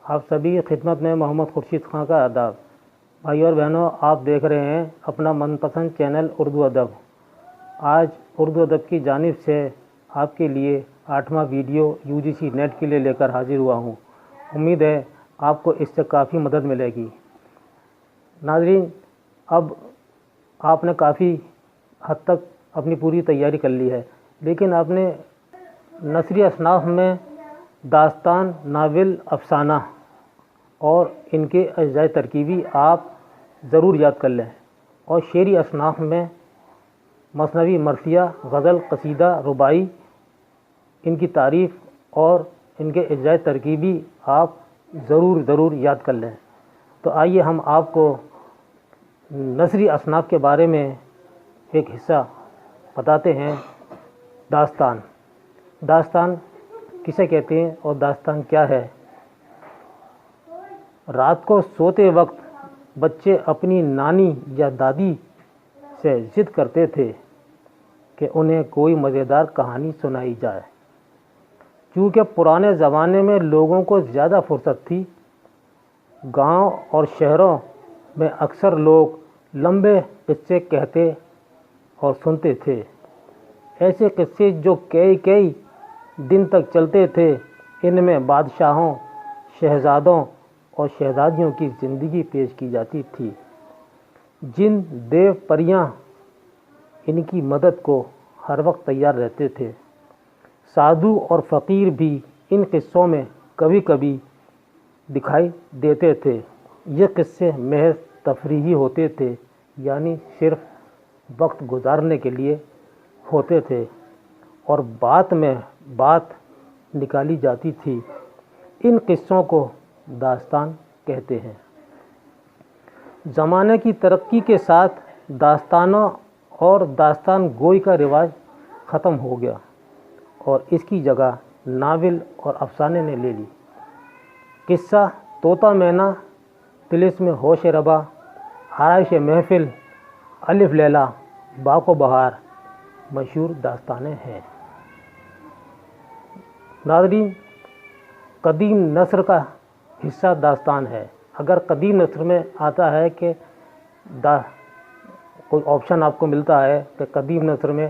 آپ سبھی کی خدمت میں محمد خورشید خان کا آداب۔ بھائی اور بہنوں، آپ دیکھ رہے ہیں اپنا من پسند چینل اردو ادب۔ آج اردو ادب کی جانب سے آپ کے لیے 8واں ویڈیو UGC نیٹ کے لیے لے کر حاضر ہوا ہوں۔ امید ہے آپ کو اس سے کافی مدد ملے گی۔ ناظرین، اب آپ نے کافی حد تک اپنی پوری تیاری کر لی ہے، لیکن آپ نے نثری اصناف میں داستان، ناول، افسانہ اور ان کے اجزائے ترکیبی آپ ضرور یاد کر لیں، اور شعری اصناف میں مثنوی، مرثیہ، غزل، قصیدہ، رباعی، ان کی تعریف اور ان کے اجزائے ترکیبی آپ ضرور یاد کر لیں۔ تو آئیے ہم آپ کو نثری اصناف کے بارے میں ایک حصہ بتاتے ہیں۔ داستان کسے کہتے ہیں اور داستان کیا ہے؟ رات کو سوتے وقت بچے اپنی نانی یا دادی سے ضد کرتے تھے کہ انہیں کوئی مزیدار کہانی سنائی جائے۔ چونکہ پرانے زمانے میں لوگوں کو زیادہ فرصت تھی، گاؤں اور شہروں میں اکثر لوگ لمبے قصے کہتے اور سنتے تھے۔ ایسے قصے جو کئی دن تک چلتے تھے، ان میں بادشاہوں، شہزادوں اور شہزادیوں کی زندگی پیش کی جاتی تھی۔ جن دیو پریاں ان کی مدد کو ہر وقت تیار رہتے تھے۔ سادھو اور فقیر بھی ان قصوں میں کبھی کبھی دکھائی دیتے تھے۔ یہ قصے محض تفریحی ہوتے تھے، یعنی صرف وقت گزارنے کے لیے ہوتے تھے، اور بات میں بات نکالی جاتی تھی۔ ان قصوں کو داستان کہتے ہیں۔ زمانے کی ترقی کے ساتھ داستانوں اور داستان گوئی کا رواج ختم ہو گیا، اور اس کی جگہ ناول اور افسانے نے لے لی۔ قصہ طوطا مینا، طلسم ہوش ربا، آرائش محفل، الف لیلہ، باغ و بہار مشہور داستانیں ہیں۔ ناظرین، قدیم نثر کا حصہ داستان ہے۔ اگر قدیم نثر میں آتا ہے کہ کوئی آپشن آپ کو ملتا ہے کہ قدیم نثر میں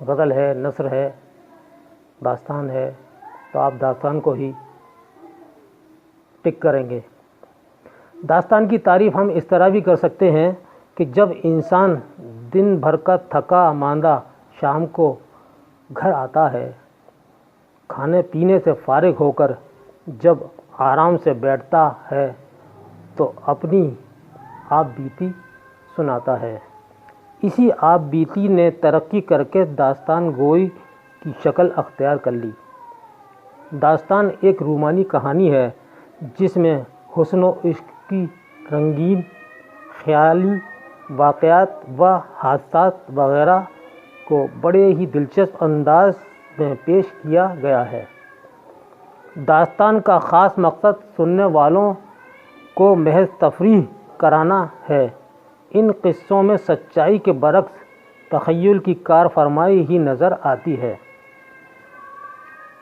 غزل ہے، نثر ہے، داستان ہے، تو آپ داستان کو ہی ٹک کریں گے۔ داستان کی تعریف ہم اس طرح بھی کر سکتے ہیں کہ جب انسان دن بھر کا تھکا ماندہ شام کو گھر آتا ہے، کھانے پینے سے فارغ ہو کر جب آرام سے بیٹھتا ہے تو اپنی آپ بیتی سناتا ہے۔ اسی آپ بیتی نے ترقی کر کے داستان گوئی کی شکل اختیار کر لی۔ داستان ایک رومانی کہانی ہے جس میں حسن و عشق کی رنگین خیالی واقعات و حادثات وغیرہ کو بڑے ہی دلچسپ انداز میں پیش کیا گیا ہے۔ داستان کا خاص مقصد سننے والوں کو محض تفریح کرانا ہے۔ ان قصوں میں سچائی کے برعکس تخیل کی کار فرمائی ہی نظر آتی ہے۔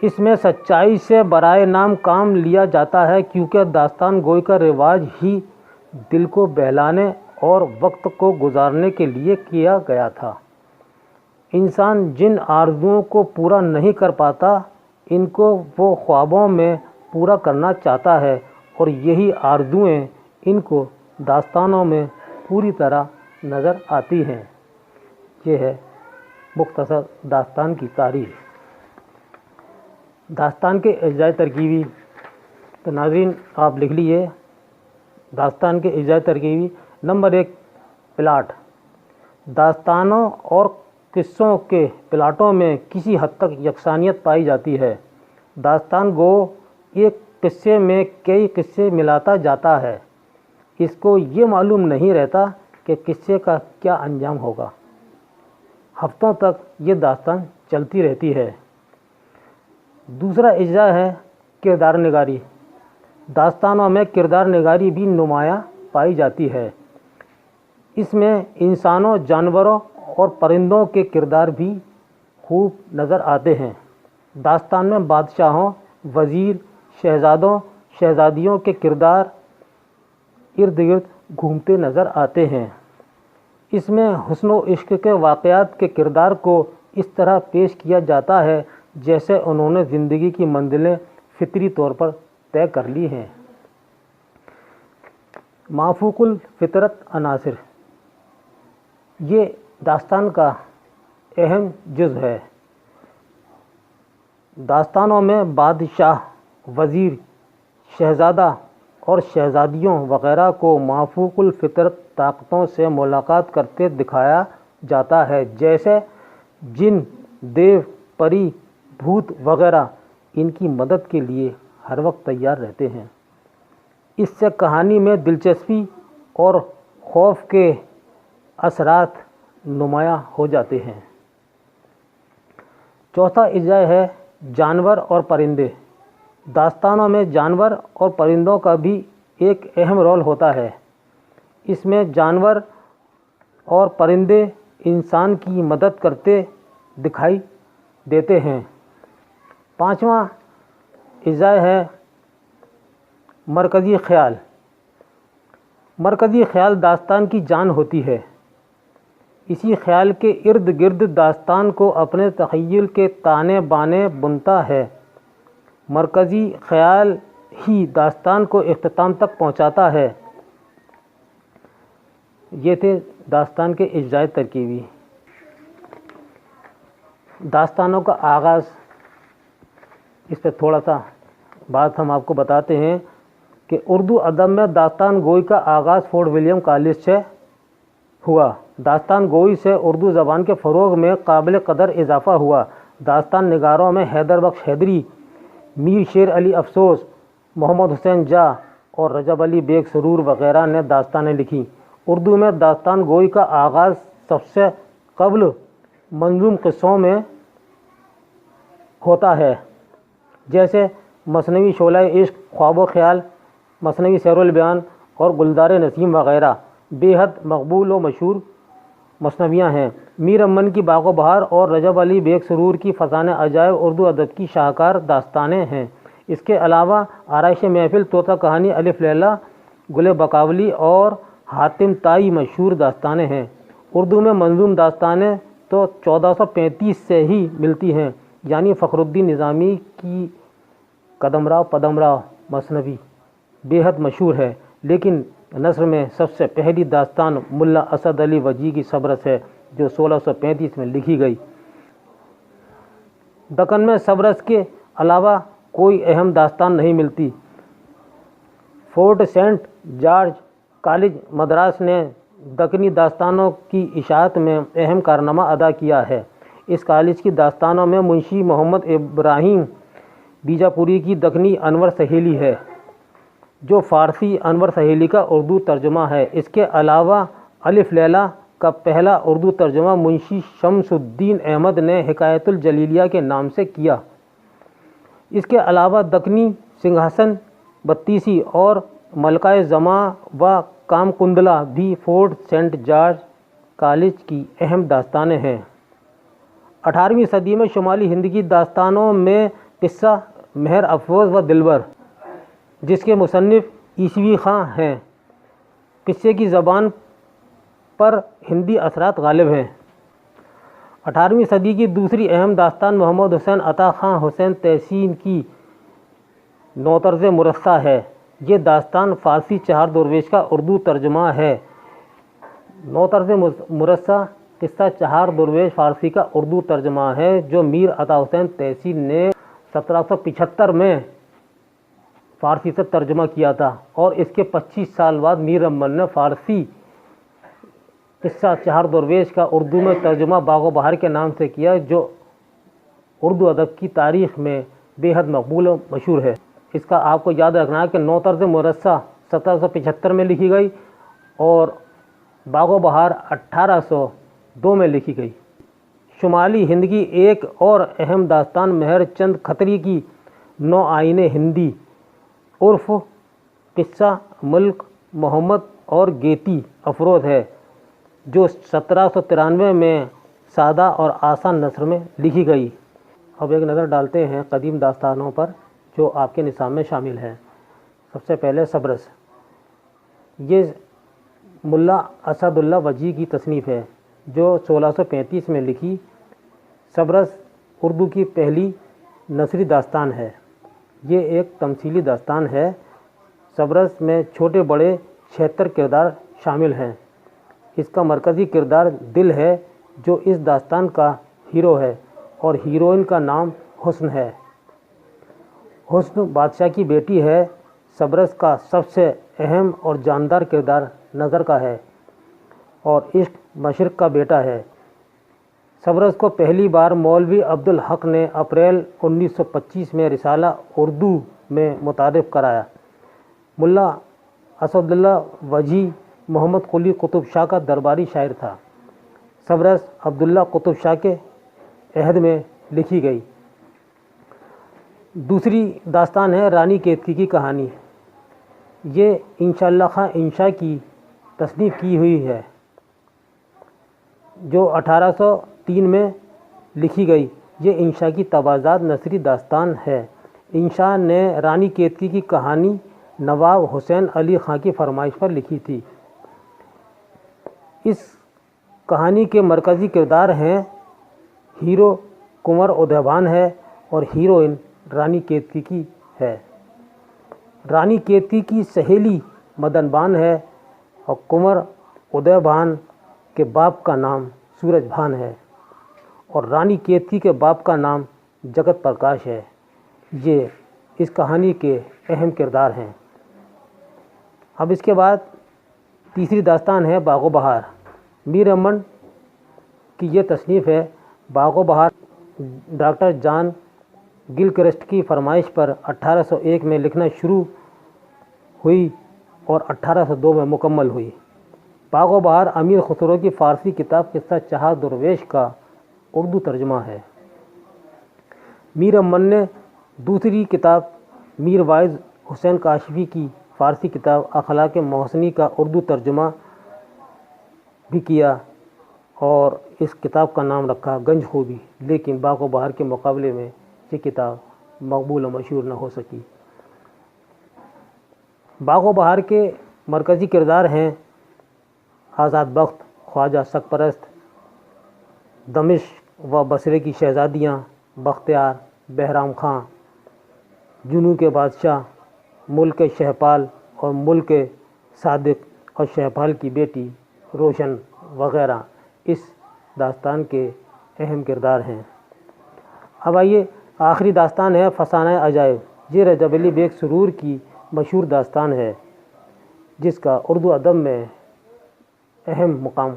اس میں سچائی سے برائے نام کام لیا جاتا ہے، کیونکہ داستان گوئی کا رواج ہی دل کو بہلانے اور وقت کو گزارنے کے لیے کیا گیا تھا۔ انسان جن آرزوؤں کو پورا نہیں کر پاتا، ان کو وہ خوابوں میں پورا کرنا چاہتا ہے، اور یہی آرزوئیں ان کو داستانوں میں پوری طرح نظر آتی ہیں۔ یہ ہے مختصر داستان کی تعریف۔ داستان کے اجزائے ترکیبی، تو ناظرین آپ لکھ لیجیے۔ داستان کے اجزائے ترکیبی: نمبر 1، پلاٹ۔ داستانوں اور قصوں کے پلاٹوں میں کسی حد تک یکسانیت پائی جاتی ہے۔ داستان گو ایک قصے میں کئی قصے ملاتا جاتا ہے۔ اس کو یہ معلوم نہیں رہتا کہ قصے کا کیا انجام ہوگا۔ ہفتوں تک یہ داستان چلتی رہتی ہے۔ دوسرا اجزا ہے کردار نگاری۔ داستانوں میں کردار نگاری بھی نمایاں پائی جاتی ہے۔ اس میں انسانوں، جانوروں اور پرندوں کے کردار بھی خوب نظر آتے ہیں۔ داستان میں بادشاہوں، وزیر، شہزادوں، شہزادیوں کے کردار ارد گرد گھومتے نظر آتے ہیں۔ اس میں حسن و عشق کے واقعات کے کردار کو اس طرح پیش کیا جاتا ہے جیسے انہوں نے زندگی کی منزلیں فطری طور پر طے کر لی ہیں۔ مافوق الفطرت عناصر یہ داستان کا اہم جز ہے۔ داستانوں میں بادشاہ، وزیر، شہزادہ اور شہزادیوں وغیرہ کو مافوق الفطرت طاقتوں سے ملاقات کرتے دکھایا جاتا ہے، جیسے جن، دیو، پری، بھوت وغیرہ ان کی مدد کے لیے ہر وقت تیار رہتے ہیں۔ اس سے کہانی میں دلچسپی اور خوف کے اثرات نمایاں ہو جاتے ہیں۔ چوتھا اجزاء ہے جانور اور پرندے۔ داستانوں میں جانور اور پرندوں کا بھی ایک اہم رول ہوتا ہے۔ اس میں جانور اور پرندے انسان کی مدد کرتے دکھائی دیتے ہیں۔ پانچواں اجزاء ہے مرکزی خیال۔ مرکزی خیال داستان کی جان ہوتی ہے۔ اسی خیال کے ارد گرد داستان کو اپنے تخیل کے تانے بانے بنتا ہے۔ مرکزی خیال ہی داستان کو اختتام تک پہنچاتا ہے۔ یہ تھے داستان کے اجزاء ترکیبی۔ داستانوں کا آغاز، اس پہ تھوڑا سا بات ہم آپ کو بتاتے ہیں کہ اردو ادب میں داستان گوئی کا آغاز فورٹ ولیم کالج سے ہوا۔ داستان گوئی سے اردو زبان کے فروغ میں قابل قدر اضافہ ہوا۔ داستان نگاروں میں حیدر بخش حیدری، میر شیر علی افسوس، محمد حسین جاہ اور رجب علی بیگ سرور وغیرہ نے داستانیں لکھیں۔ اردو میں داستان گوئی کا آغاز سب سے قبل منظوم قصوں میں ہوتا ہے، جیسے مثنوی شعلہ عشق، خواب و خیال، مثنوی سیر البیان اور گلزار نسیم وغیرہ بے حد مقبول و مشہور مثنویاں ہیں۔ میر امن کی باغ و بہار اور رجب علی بیگ سرور کی فسانہ عجائب اردو ادب کی شاہکار داستانیں ہیں۔ اس کے علاوہ آرائش محفل، طوطا کہانی، الف لیلا، گل بقاولی اور حاتم طائی مشہور داستانیں ہیں۔ اردو میں منظوم داستانیں تو 1435 سے ہی ملتی ہیں، یعنی فخر الدین نظامی کی قدم راؤ پدم راؤ مثنوی بے حد مشہور ہے، لیکن نثر میں سب سے پہلی داستان ملا اسد علی وجیح کی سبرس ہے، جو 1635 میں لکھی گئی۔ دکن میں سبرس کے علاوہ کوئی اہم داستان نہیں ملتی۔ Fort Saint George College Madras نے دکنی داستانوں کی اشاعت میں اہم کارنامہ ادا کیا ہے۔ اس کالج کی داستانوں میں منشی محمد ابراہیم بیجاپوری کی دکنی انور سہیلی ہے، جو فارسی انور سہیلی کا اردو ترجمہ ہے۔ اس کے علاوہ الف لیلا کا پہلا اردو ترجمہ منشی شمس الدین احمد نے حکایت الجلیلیہ کے نام سے کیا۔ اس کے علاوہ دکنی سنگھاسن بتیسی اور ملکہ زماں و کام کندلا بھی فورٹ سینٹ جارج کالج کی اہم داستانیں ہیں۔ 18ویں صدی میں شمالی ہند کی داستانوں میں قصہ مہر افروز و دلبر، جس کے مصنف عیسوی خاں ہیں، قصے کی زبان پر ہندی اثرات غالب ہیں۔ 18ویں صدی کی دوسری اہم داستان محمد حسین عطا خاں حسین تحسین کی نوطرز مرصع ہے۔ یہ داستان فارسی چہار درویش کا اردو ترجمہ ہے۔ نوطرز مرصع قصہ چہار درویش فارسی کا اردو ترجمہ ہے، جو میر عطا حسین تحسین نے 1775 میں فارسی سے ترجمہ کیا تھا، اور اس کے 25 سال بعد میر امن نے فارسی قصہ چہار درویش کا اردو میں ترجمہ باغ و بہار کے نام سے کیا، جو اردو ادب کی تاریخ میں بے حد مقبول و مشہور ہے۔ اس کا آپ کو یاد رکھنا ہے کہ نوطرز مرصع 1775 میں لکھی گئی اور باغ و بہار 1802 میں لکھی گئی۔ شمالی ہند کی ایک اور اہم داستان مہر چند کھتری کی نو آئین ہندی عرف قصہ ملک محمد اور گیتی افروز ہے، جو 1793 میں سادہ اور آسان نثر میں لکھی گئی۔ اب ایک نظر ڈالتے ہیں قدیم داستانوں پر جو آپ کے نصاب میں شامل ہیں۔ سب سے پہلے سبرس، یہ ملا اسد اللہ وجی کی تصنیف ہے جو 1635 میں لکھی۔ سبرس اردو کی پہلی نثری داستان ہے۔ یہ ایک تمثیلی داستان ہے۔ سبرس میں چھوٹے بڑے 76 کردار شامل ہیں۔ اس کا مرکزی کردار دل ہے جو اس داستان کا ہیرو ہے، اور ہیروئن کا نام حسن ہے۔ حسن بادشاہ کی بیٹی ہے۔ سبرس کا سب سے اہم اور جاندار کردار نظر کا ہے، اور عشق مشرق کا بیٹا ہے۔ سبرس کو پہلی بار مولوی عبدالحق نے اپریل 1925 میں رسالہ اردو میں متعارف کرایا۔ ملا اسد اللہ وجی محمد قلی قطب شاہ کا درباری شاعر تھا۔ سبرس عبداللہ قطب شاہ کے عہد میں لکھی گئی۔ دوسری داستان ہے رانی کیتکی کی کہانی۔ یہ انشاء اللہ خاں انشا کی تصنیف کی ہوئی ہے جو 1803 میں لکھی گئی۔ یہ انشا کی تبازات نثری داستان ہے۔ انشا نے رانی کیتکی کی کہانی نواب حسین علی خاں کی فرمائش پر لکھی تھی۔ اس کہانی کے مرکزی کردار ہیں ہیرو کنور ادیبان ہے اور ہیروئن رانی کیتکی کی ہے۔ رانی کیتکی کی سہیلی مدن بان ہے اور کنور ادیبان کے باپ کا نام سورج بھان ہے، اور رانی کیتکی کے باپ کا نام جگت پرکاش ہے۔ یہ اس کہانی کے اہم کردار ہیں۔ اب اس کے بعد تیسری داستان ہے باغ و بہار۔ میر امن کی یہ تصنیف ہے۔ باغ و بہار ڈاکٹر جان گلکرسٹ کی فرمائش پر 1801 میں لکھنا شروع ہوئی اور 1802 میں مکمل ہوئی۔ باغ و بہار امیر خسرو کی فارسی کتاب قصہ چہار درویش کا اردو ترجمہ ہے۔ میر امن نے دوسری کتاب میر وائز حسین کاشفی کی فارسی کتاب اخلاق محسنی کا اردو ترجمہ بھی کیا اور اس کتاب کا نام رکھا گنج خوبی، لیکن باغ و بہار کے مقابلے میں یہ کتاب مقبول و مشہور نہ ہو سکی۔ باغ و بہار کے مرکزی کردار ہیں آزاد بخت، خواجہ سگ پرست، دمشق و بصرے کی شہزادیاں، بختیار، بہرام خاں، جنوں کے بادشاہ، ملک شہپال اور ملک صادق اور شہپال کی بیٹی روشن وغیرہ اس داستان کے اہم کردار ہیں۔ اب آئیے آخری داستان ہے فسانہ عجائب۔ یہ رجب علی بیگ سرور کی مشہور داستان ہے جس کا اردو ادب میں اہم مقام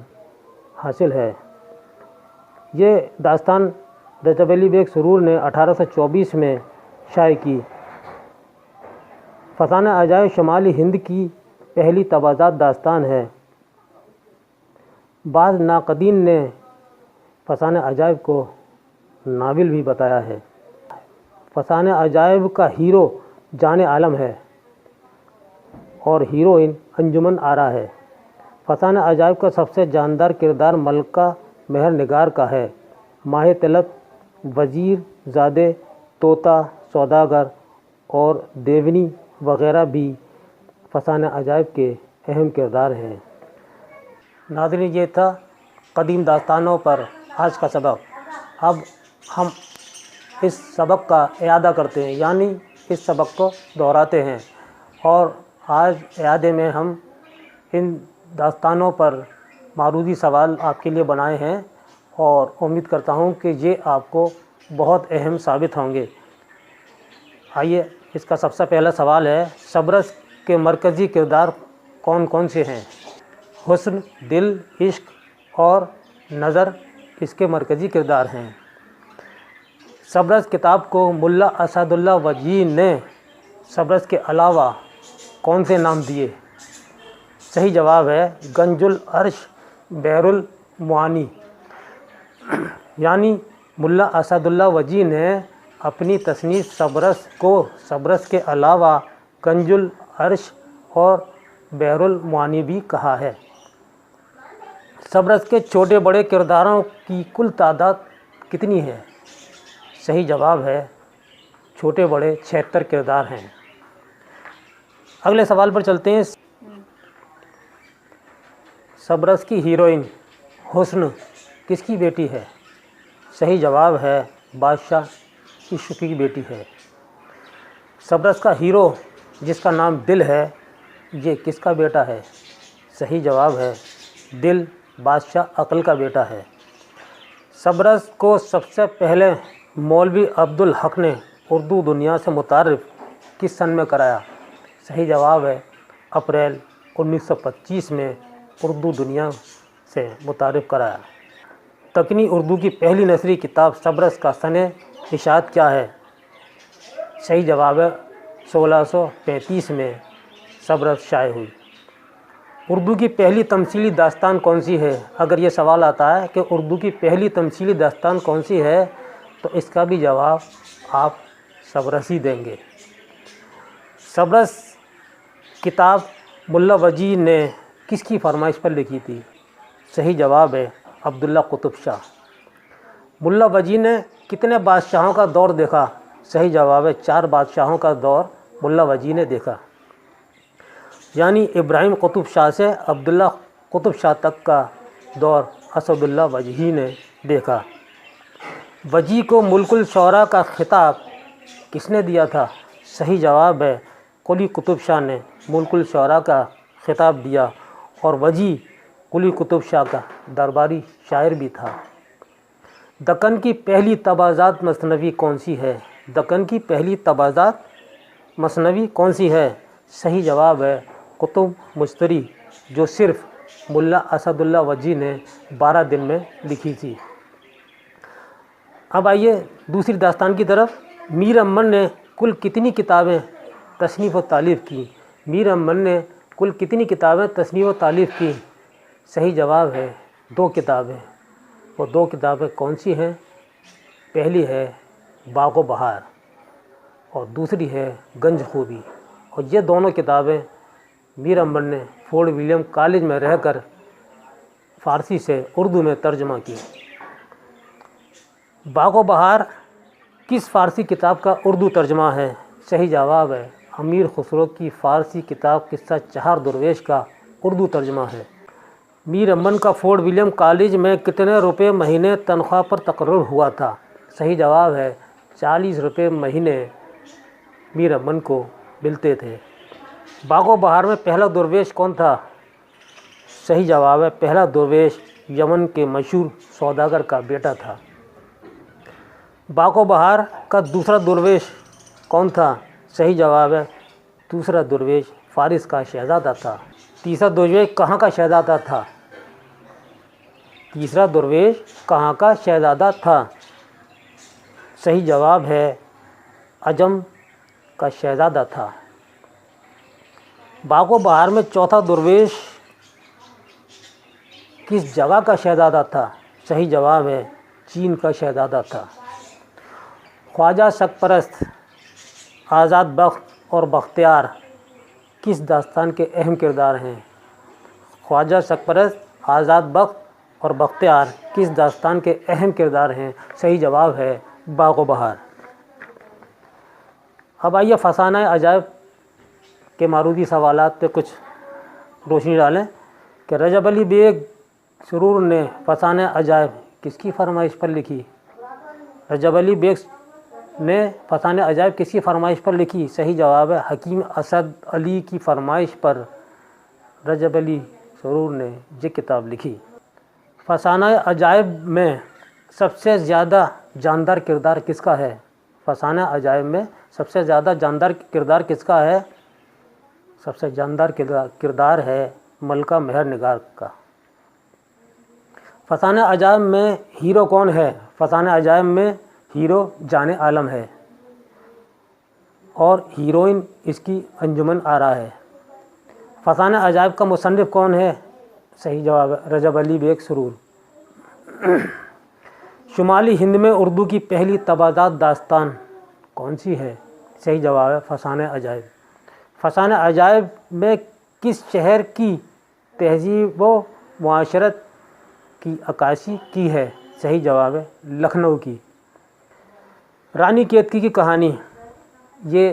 حاصل ہے۔ یہ داستان رجب علی بیگ سرور نے 1824 میں شائع کی۔ فسانہ عجائب شمالی ہند کی پہلی تبازات داستان ہے۔ بعض ناقدین نے فسانہ عجائب کو ناول بھی بتایا ہے۔ فسانہ عجائب کا ہیرو جان عالم ہے اور ہیروئن انجمن آرا ہے۔ فسانہ عجائب کا سب سے جاندار کردار ملکہ مہر نگار کا ہے۔ ماہ طلعت، وزیر زادے، طوطا، سوداگر اور دیونی وغیرہ بھی فسانہ عجائب کے اہم کردار ہیں۔ ناظرین، یہ تھا قدیم داستانوں پر آج کا سبق۔ اب ہم اس سبق کا اعادہ کرتے ہیں، یعنی اس سبق کو دہراتے ہیں، اور آج اعادے میں ہم ان داستانوں پر معروضی سوال آپ کے لیے بنائے ہیں اور امید کرتا ہوں کہ یہ آپ کو بہت اہم ثابت ہوں گے۔ آئیے، اس کا سب سے پہلا سوال ہے، سبرس کے مرکزی کردار کون کون سے ہیں؟ حسن، دل، عشق اور نظر اس کے مرکزی کردار ہیں۔ سبرس کتاب کو ملا اسد اللہ وجی نے سبرس کے علاوہ کون سے نام دیے؟ صحیح جواب ہے گنج العرش بحر المعانی۔ یعنی ملا اسد اللہ وجی نے اپنی تصنیف سبرس کو سبرس کے علاوہ گنج العرش اور بحر المعانی بھی کہا ہے۔ سبرس کے چھوٹے بڑے کرداروں کی کل تعداد کتنی ہے؟ صحیح جواب ہے چھوٹے بڑے 76 کردار ہیں۔ اگلے سوال پر چلتے ہیں. صبرس کی ہیروئن حسن کس کی بیٹی ہے؟ صحیح جواب ہے بادشاہ عشق کی بیٹی ہے. صبرس کا ہیرو جس کا نام دل ہے یہ کس کا بیٹا ہے؟ صحیح جواب ہے دل بادشاہ عقل کا بیٹا ہے. صبرس کو سب سے پہلے مولوی عبدالحق نے اردو دنیا سے متعارف کس سن میں کرایا؟ صحیح جواب ہے اپریل 1925 میں اردو دنیا سے متعارف کرایا. تکنی اردو کی پہلی نثری کتاب صبرس کا سن اشاعت کیا ہے؟ صحیح جواب ہے 1635 میں صبرس شائع ہوئی. اردو کی پہلی تمثیلی داستان کون سی ہے؟ اگر یہ سوال آتا ہے کہ اردو کی پہلی تمثیلی داستان کون سی ہے تو اس کا بھی جواب آپ صبرس ہی دیں گے. صبرس کتاب ملا وجی نے کس کی فرمائش پر لکھی تھی؟ صحیح جواب ہے عبداللہ قطب شاہ. ملا وجی نے کتنے بادشاہوں کا دور دیکھا؟ صحیح جواب ہے 4 بادشاہوں کا دور ملا وجی نے دیکھا. یعنی ابراہیم قطب شاہ سے عبداللہ قطب شاہ تک کا دور اسد اللہ وجی نے دیکھا. وجی کو ملک الشعراء کا خطاب کس نے دیا تھا؟ صحیح جواب ہے قلی قطب شاہ نے ملک الشعراء کا خطاب دیا اور وجی قلی قطب شاہ کا درباری شاعر بھی تھا. دکن کی پہلی تبازات مثنوی کون سی ہے؟ دکن کی پہلی تبازات مثنوی کون سی ہے؟ صحیح جواب ہے کتب مشتری جو صرف ملا اسد اللہ وجی نے 12 دن میں لکھی تھی. اب آئیے دوسری داستان کی طرف. میر امن نے کل کتنی کتابیں تصنیف و تالیف کی؟ میر امن نے کل کتنی کتابیں تصنیف و تالیف کی؟ صحیح جواب ہے 2 کتابیں. وہ 2 کتابیں کون سی ہیں؟ پہلی ہے باغ و بہار اور دوسری ہے گنج خوبی. اور یہ دونوں کتابیں میر امن نے فورٹ ولیم کالج میں رہ کر فارسی سے اردو میں ترجمہ کی. باغ و بہار کس فارسی کتاب کا اردو ترجمہ ہے؟ صحیح جواب ہے امیر خسرو کی فارسی کتاب قصہ چہار درویش کا اردو ترجمہ ہے. میر امن کا فورٹ ولیم کالج میں کتنے روپے مہینے تنخواہ پر تقرر ہوا تھا؟ صحیح جواب ہے 40 روپے مہینے میر امن کو ملتے تھے. باغ و بہار میں پہلا درویش کون تھا؟ صحیح جواب ہے پہلا درویش یمن کے مشہور سوداگر کا بیٹا تھا. باغ و بہار کا دوسرا درویش کون تھا؟ صحیح جواب ہے دوسرا درویش فارس کا شہزادہ تھا. تیسرا درویش کہاں کا شہزادہ تھا؟ تیسرا درویش کہاں کا شہزادہ تھا؟ صحیح جواب ہے عجم کا شہزادہ تھا. باغ و بہار میں چوتھا درویش کس جگہ کا شہزادہ تھا؟ صحیح جواب ہے چین کا شہزادہ تھا. خواجہ شک پرست، آزاد بخت اور بختیار کس داستان کے اہم کردار ہیں؟ خواجہ شک پرست، آزاد بخت اور بختیار کس داستان کے اہم کردار ہیں؟ صحیح جواب ہے باغ و بہار. اب آئیے فسانہ عجائب کے معروضی سوالات پہ کچھ روشنی ڈالیں کہ رجب علی بیگ سرور نے فسانہ عجائب کس کی فرمائش پر لکھی؟ رجب علی بیگ نے فسانہ عجائب کس کی فرمائش پر لکھی؟ صحیح جواب ہے حکیم اسد علی کی فرمائش پر رجب علی سرور نے یہ کتاب لکھی. فسانہ عجائب میں سب سے زیادہ جاندار کردار کس کا ہے؟ فسانہ عجائب میں سب سے زیادہ جاندار کردار کس کا ہے؟ سب سے جاندار کردار ہے ملکہ مہر نگار کا. فسانہ عجائب میں ہیرو کون ہے؟ فسانہ عجائب میں ہیرو جان عالم ہے اور ہیروئن اس کی انجمن آرا ہے. فسانہ عجائب کا مصنف کون ہے؟ صحیح جواب ہے رجب علی بیگ سرور. شمالی ہند میں اردو کی پہلی تبادات داستان کون سی ہے؟ صحیح جواب ہے فسانہ عجائب. فسانہ عجائب میں کس شہر کی تہذیب و معاشرت کی عکاسی کی ہے؟ صحیح جواب ہے لکھنؤ کی. رانی کیتکی کی کہانی یہ